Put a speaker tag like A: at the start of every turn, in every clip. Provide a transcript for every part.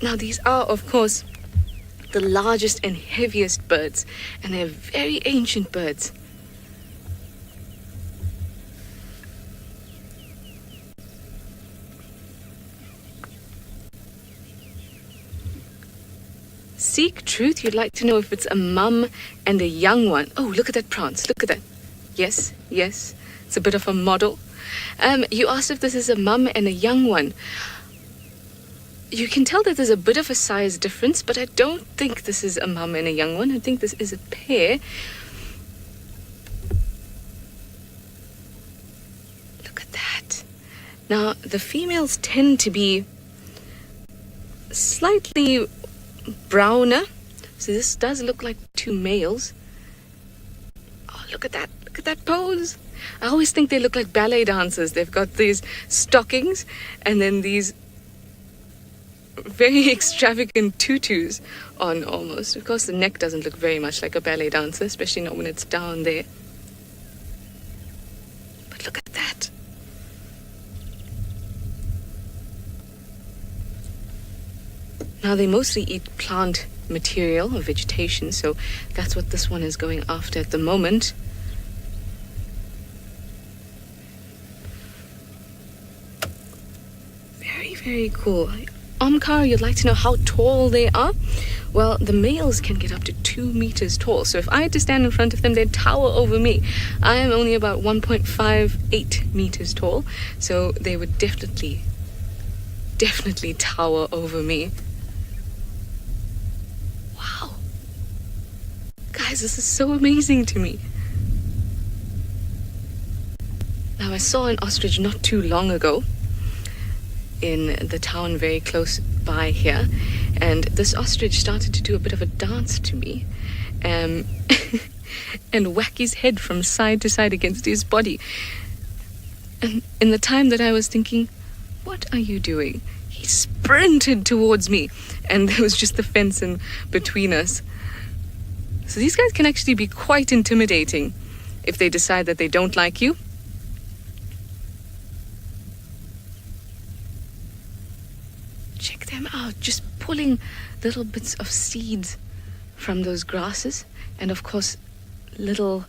A: Now these are, of course, the largest and heaviest birds, and they're very ancient birds. Seek truth. You'd like to know if it's a mum and a young one. Oh, look at that prance. Look at that. Yes, yes. It's a bit of a model. You asked if this is a mum and a young one. You can tell that there's a bit of a size difference, but I don't think this is a mum and a young one. I think this is a pair. Look at that. Now, the females tend to be slightly browner. So this does look like two males. Oh, look at that. Look at that pose. I always think they look like ballet dancers. They've got these stockings and then these very extravagant tutus on almost. Of course, the neck doesn't look very much like a ballet dancer, especially not when it's down there. But look at that. Now, they mostly eat plant material or vegetation, so that's what this one is going after at the moment. Very, very cool. Omkar, you'd like to know how tall they are? Well, the males can get up to 2 meters tall. So if I had to stand in front of them, they'd tower over me. I am only about 1.58 meters tall, so they would definitely tower over me. Wow. Guys, this is so amazing to me. Now, I saw an ostrich not too long ago in the town very close by here, and this ostrich started to do a bit of a dance to me and whack his head from side to side against his body. And in the time that I was thinking, what are you doing? He sprinted towards me, and there was just the fence in between us. So these guys can actually be quite intimidating if they decide that they don't like you. Check them out, just pulling little bits of seeds from those grasses, and of course little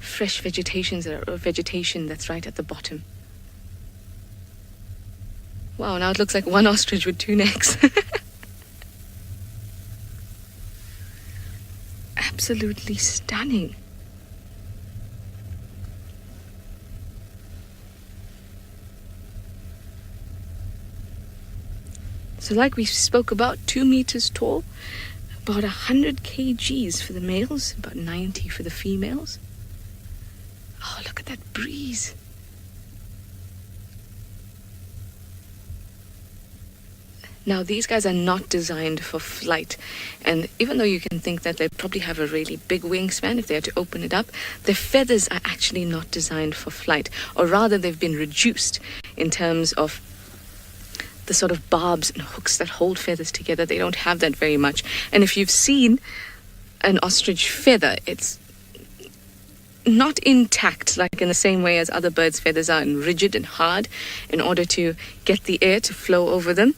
A: fresh vegetation that's right at the bottom. Wow, now it looks like one ostrich with 2 necks. Absolutely stunning. So like we spoke about, 2 meters tall, about 100 kgs for the males, about 90 for the females. Oh, look at that breeze. Now, these guys are not designed for flight. And even though you can think that they probably have a really big wingspan if they had to open it up, their feathers are actually not designed for flight. Or rather, they've been reduced in terms of the sort of barbs and hooks that hold feathers together. They don't have that very much. And if you've seen an ostrich feather, it's not intact, like in the same way as other birds' feathers are, and rigid and hard in order to get the air to flow over them.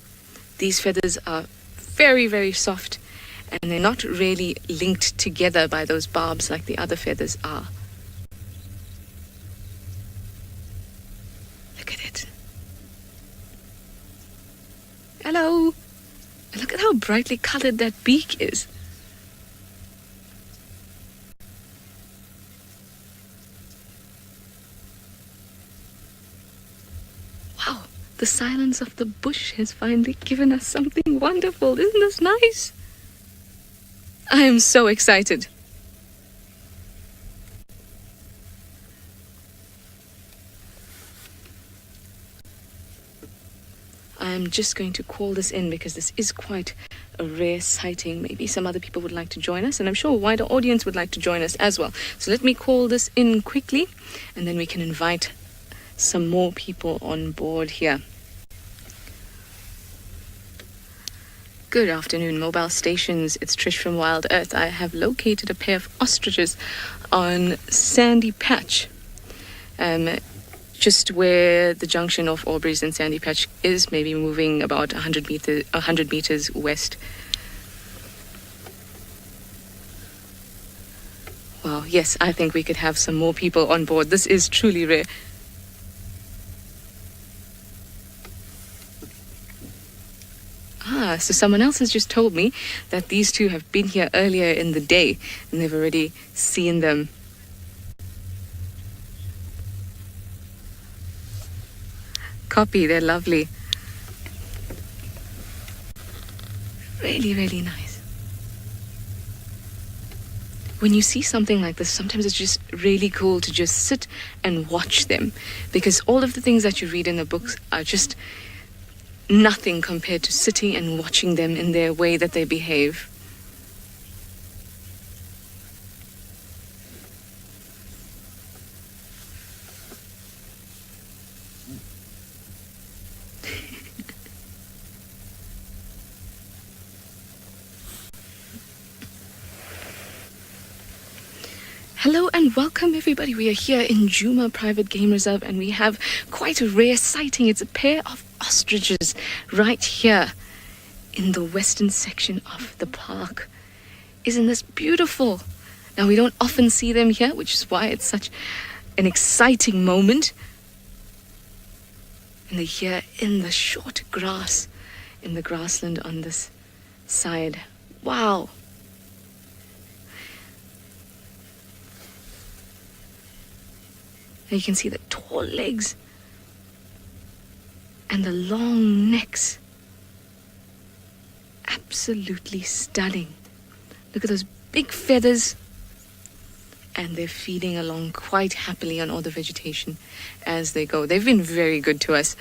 A: These feathers are very, very soft, and they're not really linked together by those barbs like the other feathers are. Look at it. Hello. And look at how brightly colored that beak is. Wow, the silence of the bush has finally given us something wonderful. Isn't this nice? I am so excited. I'm just going to call this in because this is quite a rare sighting. Maybe some other people would like to join us, and I'm sure a wider audience would like to join us as well. So let me call this in quickly, and then we can invite some more people on board here. Good afternoon, mobile stations. It's Trish from Wild Earth. I have located a pair of ostriches on Sandy Patch, just where the junction of Aubrey's and Sandy Patch is, maybe moving about 100 meters west. Wow, yes, I think we could have some more people on board. This is truly rare. So someone else has just told me that these two have been here earlier in the day and they've already seen them. Copy, they're lovely. Really, really nice. When you see something like this, sometimes it's just really cool to just sit and watch them, because all of the things that you read in the books are just nothing compared to sitting and watching them in their way that they behave. Hello and welcome everybody. We are here in Djuma Private Game Reserve and we have quite a rare sighting. It's a pair of ostriches right here in the western section of the park. Isn't this beautiful? Now we don't often see them here, which is why it's such an exciting moment. And they're here in the short grass, in the grassland on this side. Wow. And you can see the tall legs and the long necks. Absolutely stunning. Look at those big feathers. And they're feeding along quite happily on all the vegetation as they go. They've been very good to us.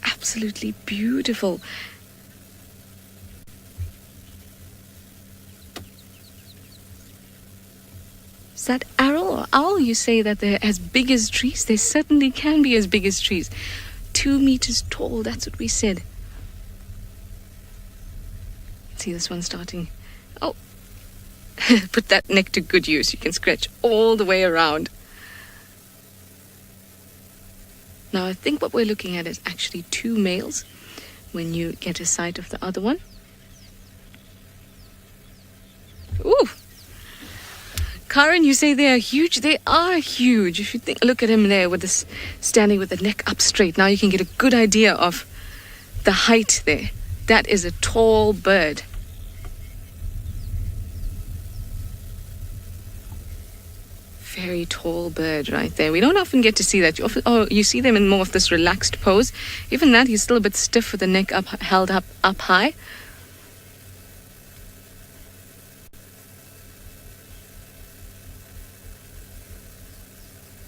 A: Absolutely beautiful. Is that arrow or owl? You say that they're as big as trees? They certainly can be as big as trees. 2 meters tall, that's what we said. See this one starting. Oh, put that neck to good use. You can scratch all the way around. Now I think what we're looking at is actually 2 males when you get a sight of the other one. Ooh! Karen, you say they are huge. They are huge. If you look at him there with this, standing with the neck up straight. Now you can get a good idea of the height there. That is a tall bird. Very tall bird right there. We don't often get to see that. You see them in more of this relaxed pose. Even that, he's still a bit stiff with the neck held up high.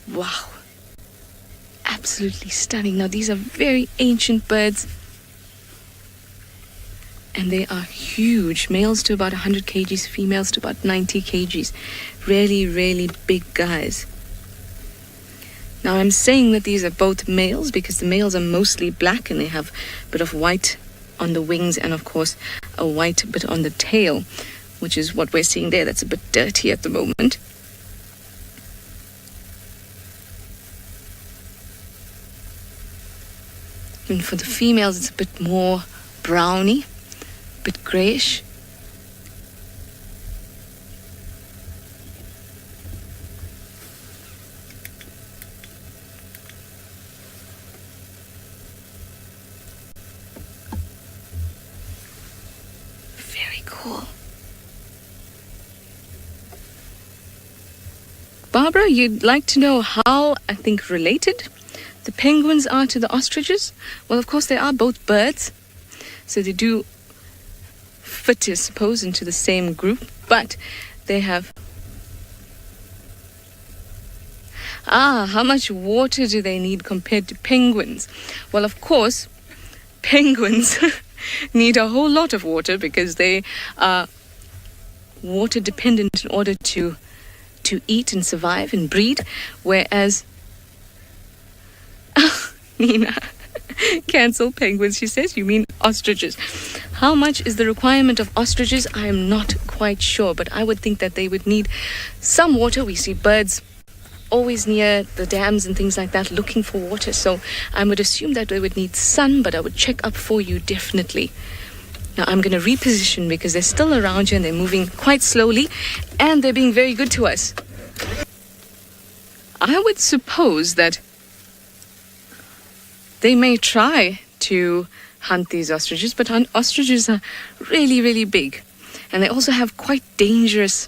A: Wow, absolutely stunning. Now these are very ancient birds and they are huge. Males to about 100 kgs, females to about 90 kgs. Really, really big guys. Now I'm saying that these are both males because the males are mostly black and they have a bit of white on the wings and of course a white bit on the tail, which is what we're seeing there. That's a bit dirty at the moment. And for the females, it's a bit more browny, a bit grayish. Very cool. Barbara, you'd like to know how, I think, related the penguins are to the ostriches? Well, of course, they are both birds, so they do fit, I suppose, into the same group, but they have... how much water do they need compared to penguins? Well, of course, penguins need a whole lot of water because they are water dependent in order to eat and survive and breed, whereas Nina, cancel penguins, she says. You mean ostriches. How much is the requirement of ostriches? I am not quite sure, but I would think that they would need some water. We see birds always near the dams and things like that looking for water, so I would assume that they would need sun, but I would check up for you definitely. Now I'm going to reposition because they're still around here and they're moving quite slowly and they're being very good to us. I would suppose that they may try to hunt these ostriches, but ostriches are really, really big, and they also have quite dangerous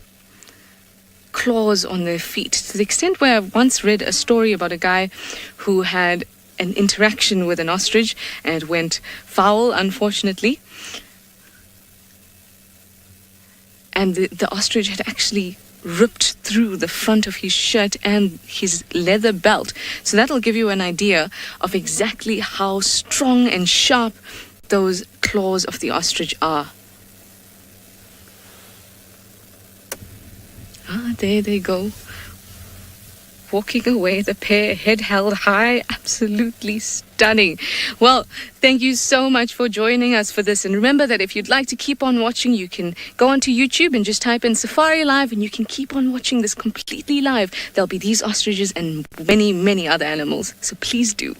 A: claws on their feet, to the extent where I once read a story about a guy who had an interaction with an ostrich and it went foul, unfortunately, and the ostrich had actually ripped through the front of his shirt and his leather belt. So that'll give you an idea of exactly how strong and sharp those claws of the ostrich are. Ah, there they go. Walking away, the pair, head held high, absolutely stunning. Well, thank you so much for joining us for this. And remember that if you'd like to keep on watching, you can go onto YouTube and just type in Safari Live and you can keep on watching this completely live. There'll be these ostriches and many, many other animals. So please do.